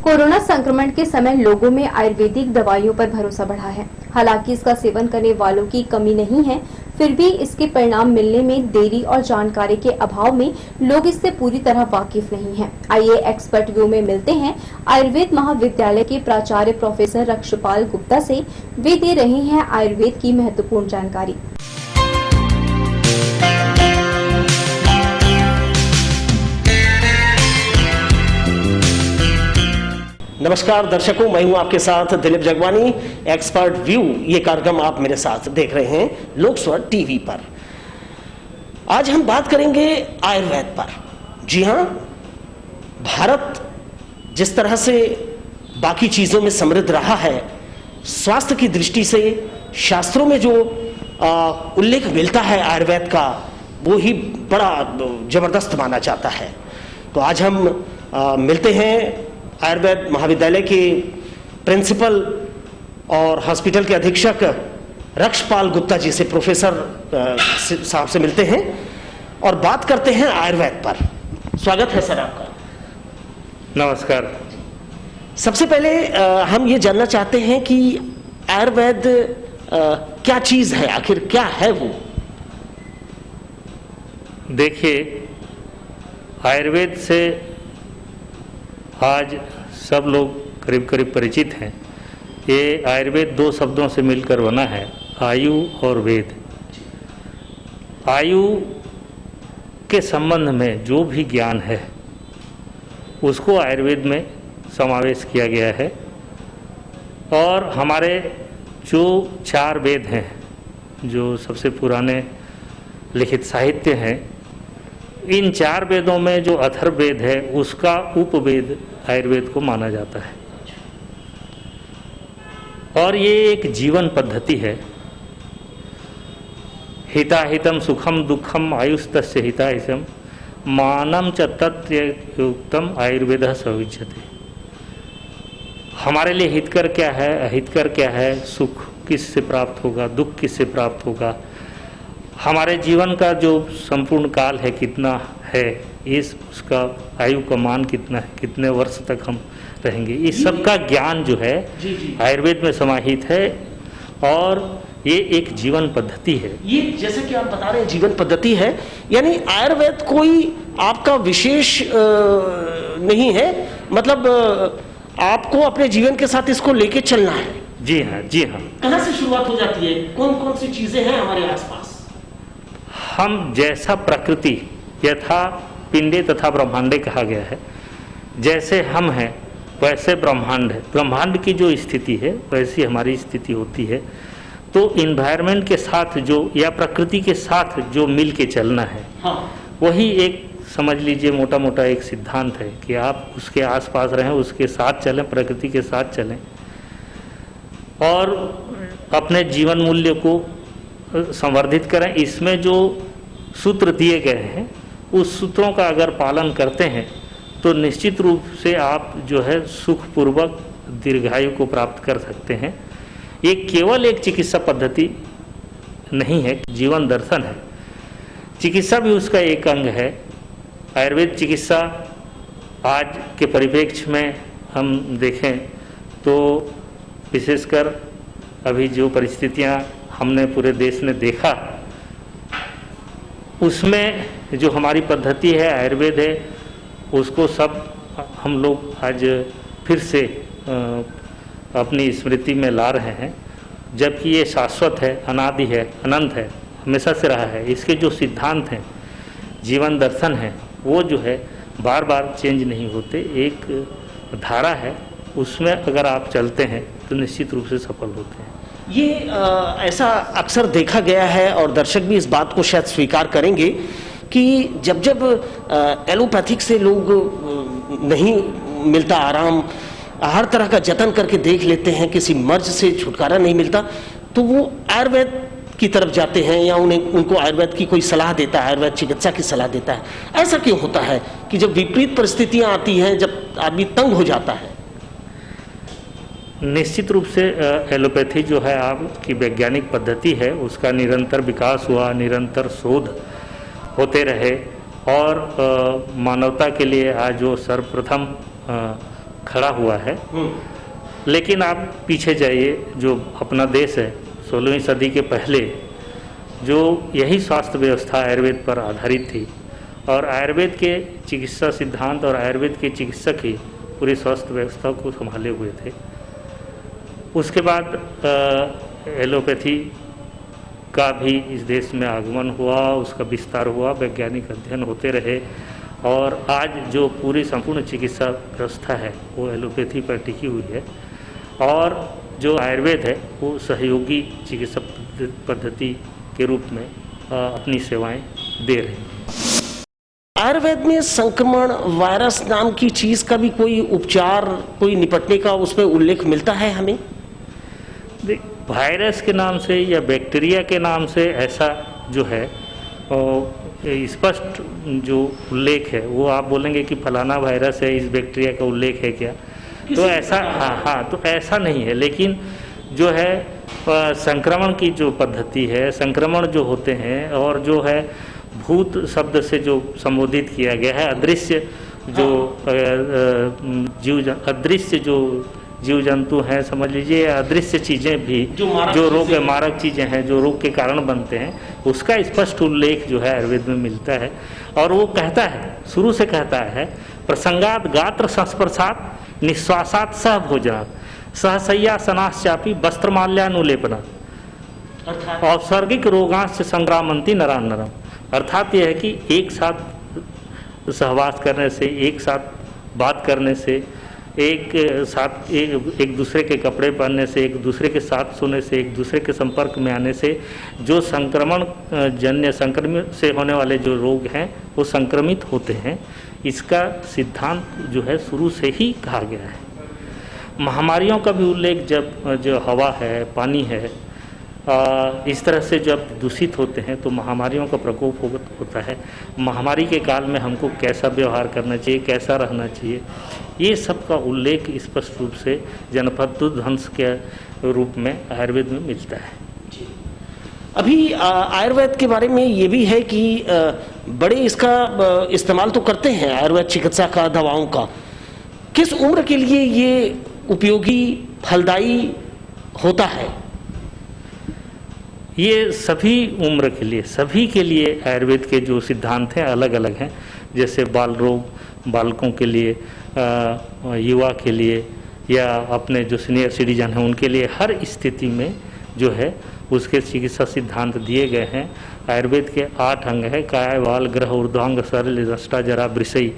Corona संक्रमण के समय लोगों में आयुर्वेदिक दवाइयों पर भरोसा बढ़ा है। हालांकि इसका सेवन करने वालों की कमी नहीं है, फिर भी इसके परिणाम मिलने में देरी और जानकारी के अभाव में लोग इससे पूरी तरह वाकिफ नहीं हैं। आइए एक्सपर्ट व्यू में मिलते हैं आयुर्वेद महाविद्यालय के प्राचार्य प्रोफेसर रक्षपाल गुप्ता से। वे दे रहे हैं आयुर्वेद की महत्वपूर्ण जानकारी। नमस्कार दर्शकों, मैं हूं आपके साथ दिलीप जगवानी। एक्सपर्ट व्यू ये कार्यक्रम आप मेरे साथ देख रहे हैं लोक स्वर टीवी पर। आज हम बात करेंगे आयुर्वेद पर। जी हां, भारत जिस तरह से बाकी चीजों में समृद्ध रहा है, स्वास्थ्य की दृष्टि से शास्त्रों में जो उल्लेख मिलता है आयुर्वेद का, वो ही बड़ा जबरदस्त माना जाता है। तो आज हम मिलते हैं आयुर्वेद महाविद्यालय के प्रिंसिपल और हॉस्पिटल के अधीक्षक रक्षपाल गुप्ता जी से, प्रोफेसर साहब से मिलते हैं और बात करते हैं आयुर्वेद पर। स्वागत है सर आपका। नमस्कार। सबसे पहले हम ये जानना चाहते हैं कि आयुर्वेद क्या चीज है, आखिर क्या है वो? देखिए, आयुर्वेद से आज सब लोग करीब करीब परिचित हैं। ये आयुर्वेद दो शब्दों से मिलकर बना है, आयु और वेद। आयु के संबंध में जो भी ज्ञान है उसको आयुर्वेद में समावेश किया गया है। और हमारे जो 4 वेद हैं, जो सबसे पुराने लिखित साहित्य हैं, इन 4 वेदों में जो अथर्ववेद है उसका उपवेद आयुर्वेद को माना जाता है। और ये एक जीवन पद्धति है। हिताहितम सुखम दुखम आयुस्तस्य हिताहितम मानम च तत्युक्तम आयुर्वेद सविज्यते। हमारे लिए हितकर क्या है, अहितकर क्या है, सुख किससे प्राप्त होगा, दुख किससे प्राप्त होगा, हमारे जीवन का जो संपूर्ण काल है कितना है, उसका आयु का मान कितना है, कितने वर्ष तक हम रहेंगे, इस सब का ज्ञान जो है आयुर्वेद में समाहित है। और ये एक जीवन पद्धति है। ये जैसे कि आप बता रहे हैं जीवन पद्धति है, यानी आयुर्वेद कोई आपका विशेष नहीं है, मतलब आपको अपने जीवन के साथ इसको लेके चलना है। जी हाँ, जी हाँ। कहाँ से शुरुआत हो जाती है, कौन कौन सी चीजें हैं हमारे आसपास? हम जैसा प्रकृति यथा पिंडे तथा ब्रह्मांडे कहा गया है, जैसे हम हैं वैसे ब्रह्मांड है। ब्रह्मांड की जो स्थिति है वैसी हमारी स्थिति होती है। तो इन्वायरमेंट के साथ जो, या प्रकृति के साथ जो मिल के चलना है, हाँ। वही एक समझ लीजिए मोटा मोटा एक सिद्धांत है कि आप उसके आसपास रहें, उसके साथ चलें, प्रकृति के साथ चलें और अपने जीवन मूल्य को संवर्धित करें। इसमें जो सूत्र दिए गए हैं उस सूत्रों का अगर पालन करते हैं तो निश्चित रूप से आप जो है सुखपूर्वक दीर्घायु को प्राप्त कर सकते हैं। ये केवल एक चिकित्सा पद्धति नहीं है, जीवन दर्शन है। चिकित्सा भी उसका एक अंग है। आयुर्वेद चिकित्सा आज के परिप्रेक्ष्य में हम देखें तो विशेषकर अभी जो परिस्थितियां हमने पूरे देश ने देखा, उसमें जो हमारी पद्धति है आयुर्वेद है, उसको सब हम लोग आज फिर से अपनी स्मृति में ला रहे हैं। जबकि ये शाश्वत है, अनादि है, अनंत है, हमेशा से रहा है। इसके जो सिद्धांत हैं, जीवन दर्शन है, वो जो है बार बार चेंज नहीं होते। एक धारा है, उसमें अगर आप चलते हैं तो निश्चित रूप से सफल होते हैं। ये ऐसा अक्सर देखा गया है और दर्शक भी इस बात को शायद स्वीकार करेंगे कि जब जब एलोपैथिक से लोग नहीं मिलता आराम, हर तरह का जतन करके देख लेते हैं, किसी मर्ज से छुटकारा नहीं मिलता, तो वो आयुर्वेद की तरफ जाते हैं या उनको आयुर्वेद की कोई सलाह देता है, आयुर्वेद चिकित्सा की सलाह देता है। ऐसा क्यों होता है कि जब विपरीत परिस्थितियां आती हैं, जब आदमी तंग हो जाता है? निश्चित रूप से एलोपैथी जो है आपकी वैज्ञानिक पद्धति है, उसका निरंतर विकास हुआ, निरंतर शोध होते रहे और मानवता के लिए आज जो सर्वप्रथम खड़ा हुआ है। लेकिन आप पीछे जाइए, जो अपना देश है 16वीं सदी के पहले जो यही स्वास्थ्य व्यवस्था आयुर्वेद पर आधारित थी, और आयुर्वेद के चिकित्सा सिद्धांत और आयुर्वेद के चिकित्सक ही पूरी स्वास्थ्य व्यवस्था को संभाले हुए थे। उसके बाद एलोपैथी का भी इस देश में आगमन हुआ, उसका विस्तार हुआ, वैज्ञानिक अध्ययन होते रहे, और आज जो पूरी संपूर्ण चिकित्सा व्यवस्था है वो एलोपैथी पर टिकी हुई है, और जो आयुर्वेद है वो सहयोगी चिकित्सा पद्धति के रूप में अपनी सेवाएं दे रहे हैं। आयुर्वेद में संक्रमण वायरस नाम की चीज का भी कोई उपचार, कोई निपटने का उसमें उल्लेख मिलता है हमें? वायरस के नाम से या बैक्टीरिया के नाम से ऐसा जो है स्पष्ट जो उल्लेख है वो आप बोलेंगे कि फलाना वायरस है, इस बैक्टीरिया का उल्लेख है क्या, तो ऐसा हाँ तो ऐसा नहीं है। लेकिन जो है संक्रमण की जो पद्धति है, संक्रमण जो होते हैं, और जो है भूत शब्द से जो संबोधित किया गया है, अदृश्य जो अदृश्य जो जीव जंतु हैं, समझ लीजिए, अदृश्य चीज़ें भी जो रोग मारक चीज़ें हैं, जो रोग के कारण बनते हैं, उसका स्पष्ट उल्लेख जो है आयुर्वेद में मिलता है। और वो कहता है, शुरू से कहता है, प्रसंगात गात्र संस्पर्शात निश्वासात सह भोजनात् सहसय्या सनाश्चापी वस्त्रमाल्यानुलेपना औसर्गिक रोगांश संग्रामंती नरान नरम। अर्थात यह है कि एक साथ सहवास करने से, एक साथ बात करने से, एक दूसरे के कपड़े पहनने से, एक दूसरे के साथ सोने से, एक दूसरे के संपर्क में आने से जो संक्रमण जन्य संक्रमित से होने वाले जो रोग हैं वो संक्रमित होते हैं। इसका सिद्धांत जो है शुरू से ही कहा गया है। महामारियों का भी उल्लेख जब जो हवा है, पानी है, इस तरह से जब दूषित होते हैं तो महामारियों का प्रकोप होता है। महामारी के काल में हमको कैसा व्यवहार करना चाहिए, कैसा रहना चाहिए, ये सब का उल्लेख स्पष्ट रूप से जनपद ध्वंस के रूप में आयुर्वेद में मिलता है। अभी आयुर्वेद के बारे में ये भी है कि बड़े इसका इस्तेमाल तो करते हैं आयुर्वेद चिकित्सा का, दवाओं का। किस उम्र के लिए ये उपयोगी, फलदायी होता है? ये सभी उम्र के लिए, सभी के लिए आयुर्वेद के जो सिद्धांत हैं अलग अलग हैं। जैसे बाल रोग, बालकों के लिए, युवा के लिए, या अपने जो सीनियर सिटीजन हैं उनके लिए, हर स्थिति में जो है उसके चिकित्सा सिद्धांत दिए गए हैं। आयुर्वेद के 8 अंग है, काय, वाल, ग्रह, ऊर्ध्वांग, सरल, दष्टा, जरा, वृषई।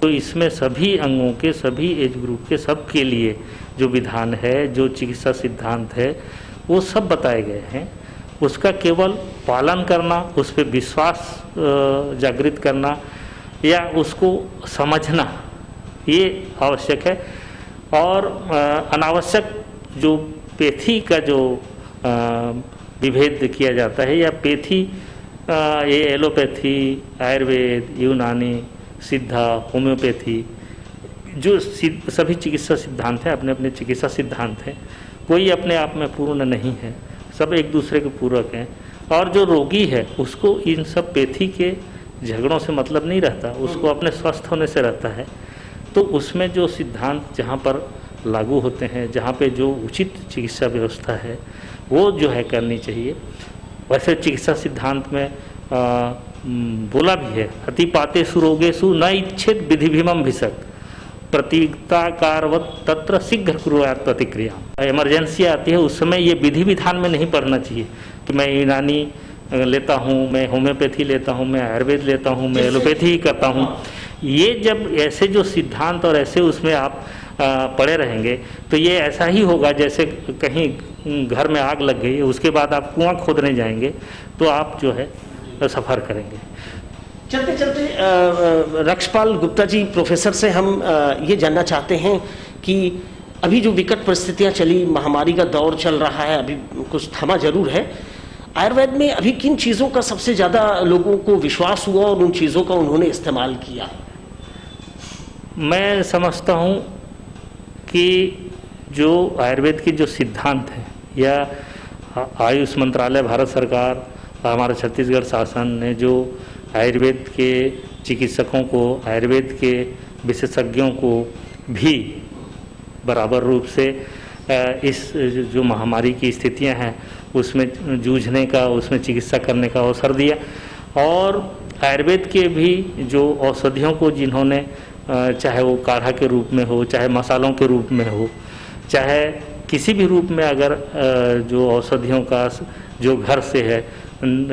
तो इसमें सभी अंगों के, सभी एज ग्रुप के, सब के लिए जो विधान है, जो चिकित्सा सिद्धांत है, वो सब बताए गए हैं। उसका केवल पालन करना, उस पर विश्वास जागृत करना या उसको समझना, ये आवश्यक है। और अनावश्यक जो पैथी का जो विभेद किया जाता है, या पैथी, ये एलोपैथी, आयुर्वेद, यूनानी, सिद्धा, होम्योपैथी, जो सभी चिकित्सा सिद्धांत हैं, अपने अपने चिकित्सा सिद्धांत हैं, कोई अपने आप में पूर्ण नहीं है, सब एक दूसरे के पूरक हैं। और जो रोगी है उसको इन सब पैथी के झगड़ों से मतलब नहीं रहता, उसको अपने स्वस्थ होने से रहता है। तो उसमें जो सिद्धांत जहाँ पर लागू होते हैं, जहाँ पे जो उचित चिकित्सा व्यवस्था है वो जो है करनी चाहिए। वैसे चिकित्सा सिद्धांत में बोला भी है, अतिपातेषु रोगेषु न इच्छेद विधिभिमं भिषक प्रतिकारवत तत्र शीघ्र कुर्यात् प्रतिक्रिया। इमरजेंसी आती है उस समय ये विधि विधान में नहीं पढ़ना चाहिए कि मैं यूनानी लेता हूँ, मैं होम्योपैथी लेता हूँ, मैं आयुर्वेद लेता हूँ, मैं एलोपैथी ही करता हूँ। ये जब ऐसे जो सिद्धांत और ऐसे उसमें आप पड़े रहेंगे तो ये ऐसा ही होगा जैसे कहीं घर में आग लग गई, उसके बाद आप कुआं खोदने जाएंगे तो आप जो है सफ़र करेंगे। चलते चलते रक्षपाल गुप्ता जी, प्रोफेसर से हम ये जानना चाहते हैं कि अभी जो विकट परिस्थितियां चली, महामारी का दौर चल रहा है, अभी कुछ थमा जरूर है, आयुर्वेद में अभी किन चीज़ों का सबसे ज़्यादा लोगों को विश्वास हुआ और उन चीज़ों का उन्होंने इस्तेमाल किया? मैं समझता हूँ कि जो आयुर्वेद के जो सिद्धांत हैं, या आयुष मंत्रालय, भारत सरकार, हमारा छत्तीसगढ़ शासन ने जो आयुर्वेद के चिकित्सकों को, आयुर्वेद के विशेषज्ञों को भी बराबर रूप से इस जो महामारी की स्थितियां हैं उसमें जूझने का, उसमें चिकित्सा करने का अवसर दिया। और आयुर्वेद के भी जो औषधियों को जिन्होंने चाहे वो काढ़ा के रूप में हो, चाहे मसालों के रूप में हो, चाहे किसी भी रूप में, अगर जो औषधियों का जो घर से है,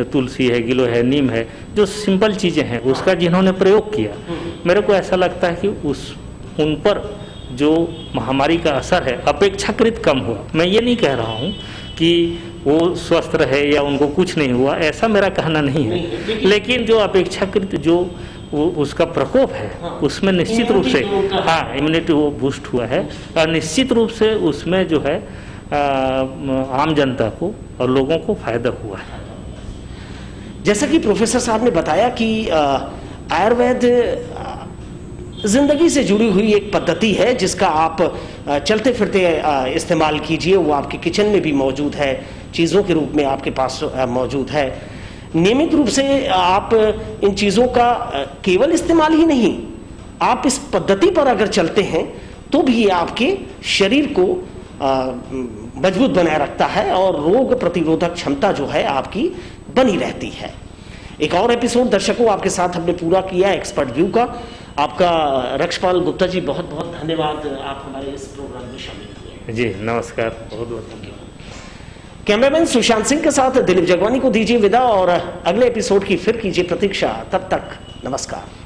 तुलसी है, गिलोय है, नीम है, जो सिंपल चीज़ें हैं उसका जिन्होंने प्रयोग किया, मेरे को ऐसा लगता है कि उन पर जो महामारी का असर है अपेक्षाकृत कम हुआ। मैं ये नहीं कह रहा हूँ कि वो स्वस्थ रहे या उनको कुछ नहीं हुआ, ऐसा मेरा कहना नहीं है, लेकिन जो अपेक्षाकृत जो उसका प्रकोप है उसमें निश्चित रूप से इम्यूनिटी वो बूस्ट हुआ है, और निश्चित रूप से उसमें जो है आम जनता को और लोगों को फायदा हुआ है। जैसा कि प्रोफेसर साहब ने बताया कि आयुर्वेद जिंदगी से जुड़ी हुई एक पद्धति है जिसका आप चलते फिरते इस्तेमाल कीजिए। वो आपके किचन में भी मौजूद है, चीज़ों के रूप में आपके पास मौजूद है। नियमित रूप से आप इन चीज़ों का केवल इस्तेमाल ही नहीं, आप इस पद्धति पर अगर चलते हैं तो भी ये आपके शरीर को मजबूत बनाए रखता है और रोग प्रतिरोधक क्षमता जो है आपकी बनी रहती है। एक और एपिसोड दर्शकों आपके साथ हमने पूरा किया एक्सपर्ट व्यू का। आपका रक्षपाल गुप्ता जी बहुत बहुत धन्यवाद, आप हमारे इस प्रोग्राम में शामिल हुए। जी नमस्कार, बहुत बहुत धन्यवाद। कैमरामैन सुशांत सिंह के साथ दिलीप जगवानी को दीजिए विदा और अगले एपिसोड की फिर कीजिए प्रतीक्षा। तब तक नमस्कार।